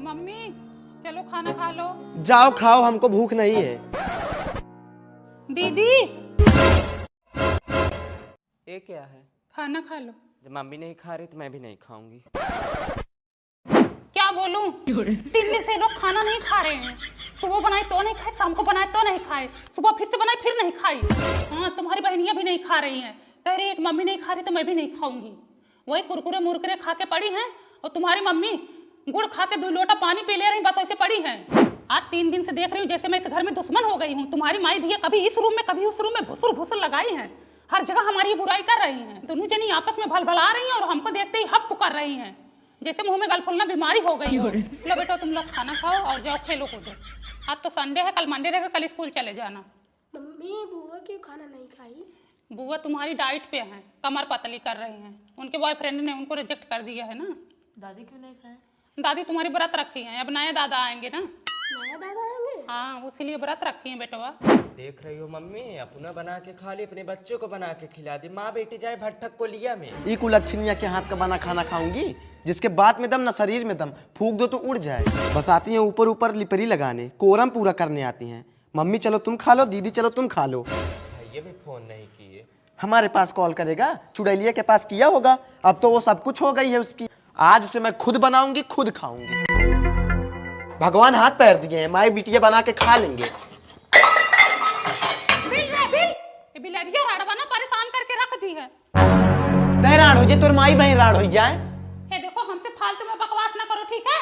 Mummy चलो खाना खा लो। जाओ खाओ, हमको भूख नहीं है। दीदी ये क्या है? खाना खा लो। जब मम्मी नहीं खा रही तो मैं भी नहीं खाऊंगी। क्या बोलूं? 3 दिन से लोग खाना नहीं खा रहे हैं। सुबह बनाए तो नहीं खाए, शाम को बनाए तो नहीं खाए, सुबह फिर से बनाए फिर नहीं खाई। हाँ, तुम्हारी बहनियां भी नहीं खा रही हैं। कह रही एक मम्मी नहीं खा रही तो मैं भी नहीं खाऊंगी। वही कुरकुरे मुरकुरे खा के पड़ी हैं और तुम्हारी मम्मी गुड़ खा के 2 लोटा पानी पी ले रही, बस ऐसे पड़ी हैं। आज 3 दिन से देख रही हूँ जैसे मैं इस घर में दुश्मन हो गई हूँ। तुम्हारी माई धिया कभी इस रूम में कभी उस रूम में भुसुर भुसुर लगाई हैं। हर जगह हमारी बुराई कर रही हैं। दोनों जनी आपस में भलभला रही हैं और हमको देखते ही हप पुकार रही हैं, जैसे मुंह में गल फूलना बीमारी हो गई हो। लो बेटा तुम लोग खाना खाओ और जाओ खेलो कूदो। आज तो संडे है, कल मंडे रहेगा, कल स्कूल चले जाना। मम्मी बुआ क्यों खाना नहीं खाई? बुआ तुम्हारी डाइट पे हैं, कमर पतली कर रही हैं। उनके बॉयफ्रेंड ने उनको रिजेक्ट कर दिया है ना। दादी क्यों नहीं खाए? दादी तुम्हारी व्रत रखी हैं, अब नए दादा आएंगे ना। नया दादा आएंगे? हाँ, इसीलिए व्रत रखी हैं बेटवा। देख रही हो मम्मी, अपना बना के खा ली, अपने बच्चों को बना के खिला दी। माँ बेटी जाए भट्ठक को लिया में। ई कुलच्छनिया के हाथ का बना खाना खाऊंगी, जिसके बात में दम ना शरीर में दम। फूंक दो तो उड़ जाए। बस आती हैं ऊपर ऊपर लिपरी लगाने, कोरम पूरा करने आती हैं। मम्मी चलो तुम खा लो, दीदी चलो तुम खा लो। भैया भी फोन नहीं किए। हमारे पास कॉल करेगा, चुड़ैलिया के पास किया होगा। अब तो वो सब कुछ हो गई है उसकी। आज से मैं खुद बनाऊंगी, खुद खाऊंगी। भगवान हाथ पैर दिए हैं, माई बिटिया बना के खा लेंगे। बिलरिया राड़वा ना परेशान करके रख दी है। तैरान हो जाए, तोर माई बहन राड़ हो जाए। हे देखो, हमसे फालतू में बकवास ना करो, ठीक है?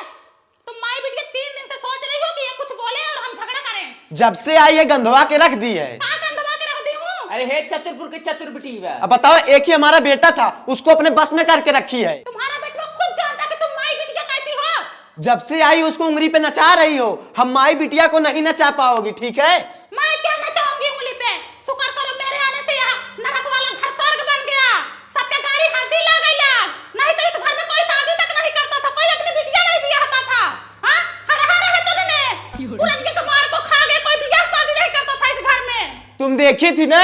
तुम माई बिटिया 3 दिन से सोच रही हो कि ये कुछ बोले और हम झगड़ा करें। जब से आई है गंधवा के रख दी है। कहाँ गंदवा के रख दी हूँ? अरे हे चतुरपुर के चतुर बेटी है। अब बताओ, एक ही हमारा बेटा था, उसको अपने बस में करके रखी है। तुम्हारा बेटा खुद जानता है कि तुम माई बिटिया कैसी हो। जब से आई उसको उंगली पे नचा रही हो। हम माई बिटिया को नहीं नचा पाओगी, ठीक है? मैं क्या नचाऊंगी उंगली पे? शुक्र करो मेरे आने से यहाँ नरक वाला घर स्वर्ग बन गया। सबके गाड़ी हल्दी लग गई आग। नहीं तो इस घर में कोई शादी तक नहीं करता था, कोई अपनी बिटिया नहीं ब्याहता था। हाँ, हरा रहे तुमने पुरनिया के मार को खा गए, कोई ब्याह शादी नहीं करता था इस घर में। तुम देखी थी ना।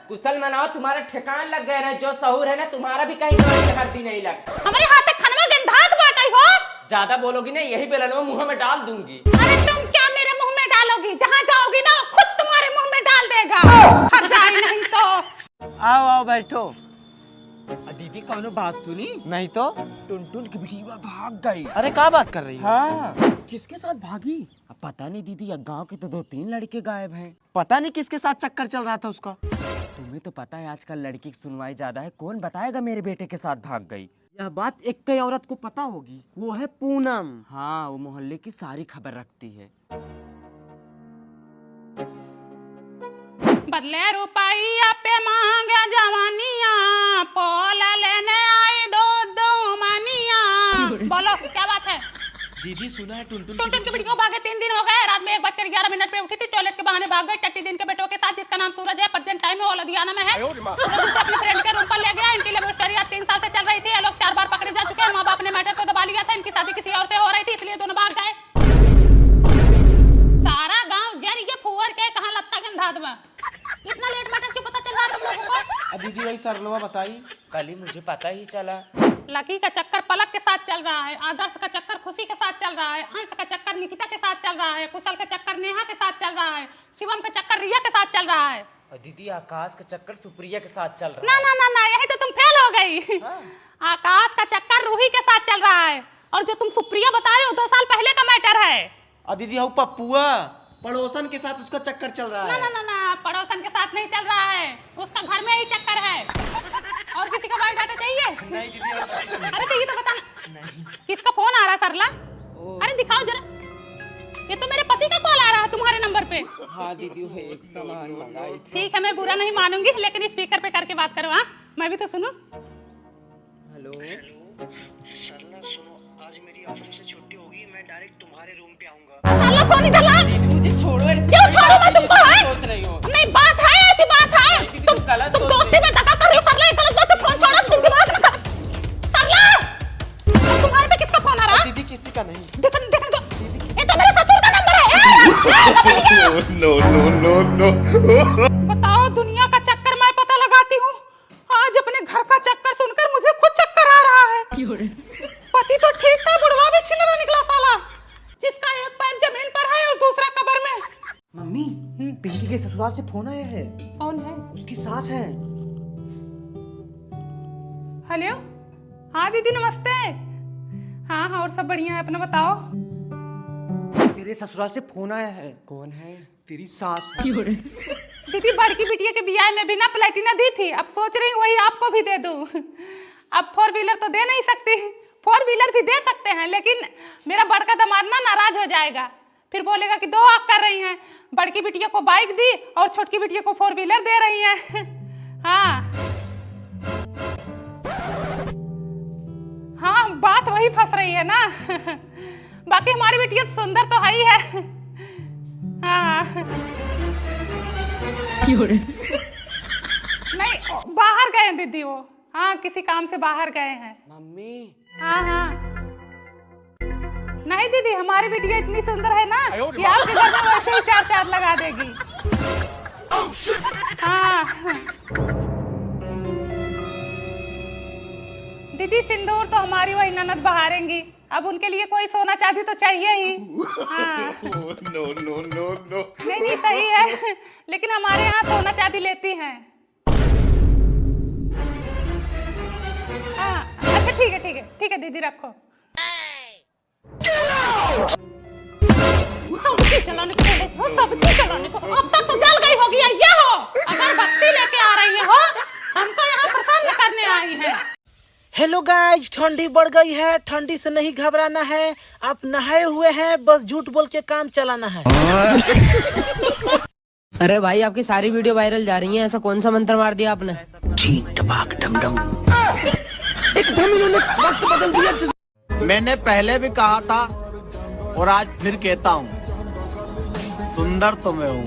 कुशल मनाओ, तुम्हारा ठिकान लग गया ना। जो सहूर है ना तुम्हारा भी कहीं हल्दी नहीं लग। हमारे हाथ तक खाना गंधात बाटाई हो। ज्यादा बोलोगी ना, यही बेलन में मुंह में डाल दूंगी। अरे तुम क्या मेरे मुंह में डालोगी? जहाँ जाओगी ना खुद तुम्हारे मुंह में डाल देगा। हट जाए नहीं तो। आओ आओ बैठो। दीदी कौनो बात सुनी? नहीं तो। टुनटुन की बिटिया भाग गई। अरे क्या बात कर रही हो? हाँ, किसके साथ भागी? अब पता नहीं दीदी, गांव के तो 2-3 लड़के गायब हैं। पता नहीं किसके साथ चक्कर चल रहा था उसका। तुम्हें तो पता है आजकल लड़की की सुनवाई ज्यादा है। कौन बताएगा मेरे बेटे के साथ भाग गई? यह बात एक कई औरत को पता होगी, वो है पूनम। हाँ, वो मोहल्ले की सारी खबर रखती है। बदले रुपया पे मांगे जवानिया, पोल लेने आई दो मनिया। बोलो क्या बात है? दीदी सुना है टुनटुन की बेटी को भागे 3 दिन हो गए। रात में 1:11 पे उठी थी, टॉयलेट के बहाने भाग गई। टट्टी दिन के बेटों के साथ, जिसका नाम सूरज है, प्रेजेंट टाइम में वो लुधियाना में है। अपने फ्रेंड के रूम पर ले गया। इनकी लेबोरेटरी 3 साल से चल रही थी। ये लोग 4 बार पकड़े जा चुके हैं। माँ बाप ने मैटर को दबा लिया था। इनकी शादी किसी और से हो रही थी, इसलिए दोनों भाग गए। सारा गाँव जर ये फुअर के कहाँ लगता गंधाद में। इतना लेट मैटर क्यों पता चल रहा तुम लोगों को? दीदी वही सरलवा बताई। कल ही मुझे पता ही चला। लकी का चक्कर पलक के साथ चल रहा है, आदर्श का चक्कर खुशी के साथ चल रहा है, अंश का चक्कर निकिता के साथ चल रहा है, कुशल का चक्कर नेहा के साथ चल रहा है, शिवम का चक्कर रिया के साथ चल रहा है। और दीदी आकाश का चक्कर सुप्रिया के साथ चल रहा ना है। ना ना ना, यही तो तुम फेल हो गई। आकाश का चक्कर रूही के साथ चल रहा है, और जो तुम सुप्रिया बता रहे हो 2 साल पहले का मैटर है। दीदी हूँ पप्पुआ, पड़ोसन के साथ उसका चक्कर चल रहा ना है। ना ना ना, पड़ोसन के साथ नहीं चल रहा है, उसका घर में ही चक्कर है। और किसी का बायोडाटा चाहिए? नहीं दीदी अरे चाहिए तो बता। नहीं। किसका फोन आ रहा है सरला? अरे दिखाओ जरा। ये तो मेरे पति का कॉल आ रहा है तुम्हारे नंबर पे। हाँ दीदी, वो एक सामान मंगाई थी। ठीक है, मैं बुरा नहीं मानूंगी, लेकिन स्पीकर पे करके बात करो। हाँ, मैं भी तो सुनूं। हेलो सरला सुनो, आज मेरी ऑफिस से छुट्टी होगी, मैं डायरेक्ट तुम्हारे रूम पे आऊंगा। सरला फोन इधर ला। दीदी मुझे छोड़ो। क्यों छोड़ू मैं तुमको? है सोच रही हो? नहीं, बात है, ऐसी बात है। तुम दोस्ती में धक्का कर रही हो। सरला ये गलत बात है, फोन छोड़ो। तुम दिमाग में सरला, तुम्हारे पे किसका फोन आ रहा है? दीदी किसी का नहीं। देखो देखो दो, ये तो मेरे ससुर का नंबर है। no, no, no, no. बताओ, दुनिया का चक्कर मैं पता लगाती हूँ, आज अपने घर का चक्कर सुनकर मुझे खुद चक्कर आ रहा है। पति तो ठीक था, बुढ़वा भी छिनरा निकला साला। पिंकी के ससुराल से फोन आया है। कौन है? उसकी सास है। हेलो, हाँ दीदी नमस्ते। हाँ हाँ, और सब बढ़िया है, अपना बताओ। तेरे ससुराल से फोन आया है। कौन है? तेरी सास। दीदी बड़की बिटिया के ब्याह में बिना प्लेटिना दी थी, अब सोच रही हूँ वही आपको भी दे दूँ। अब 4 व्हीलर तो दे नहीं सकती, 4 व्हीलर भी दे सकते हैं, लेकिन मेरा बड़का दामाद ना नाराज हो जाएगा, फिर बोलेगा कि 2 आप कर रही हैं। बड़की बिटिया को बाइक दी और छोटकी बिटिया को 4 व्हीलर दे रही हैं। हाँ हाँ, बात वही फंस रही है ना। बाकी हमारी बिटिया सुंदर तो है ही है। हाँ नहीं, बाहर गए हैं दीदी वो। हाँ, किसी काम से बाहर गए हैं। मम्मी हाँ हाँ, नहीं दीदी, हमारी बिटिया इतनी सुंदर है ना कि आपके घर में वैसे ही 4 चांद लगा देगी। हाँ दीदी, सिंदूर तो हमारी वही ननद बहारेंगी, अब उनके लिए कोई सोना चांदी तो चाहिए ही। हाँ no, no, no, no. नहीं नहीं, सही है, लेकिन हमारे यहाँ सोना चांदी लेती हैं। हाँ अच्छा, ठीक है ठीक है ठीक है दीदी, रखो। सब्जी चलाने को बोले हो, सब्जी चलाने को, अब तक तो जल गई होगी ये हो। अगर बत्ती लेके आ रही है हो, हमको यहाँ प्रसन्न करने आई है। हेलो गाइज, ठंडी बढ़ गई है, ठंडी से नहीं घबराना है। आप नहाए हुए हैं, बस झूठ बोल के काम चलाना है। अरे भाई, आपकी सारी वीडियो वायरल जा रही हैं, ऐसा कौन सा मंत्र मार दिया आपने? मैंने पहले भी कहा था और आज फिर कहता हूँ, सुंदर तो मैं हूँ।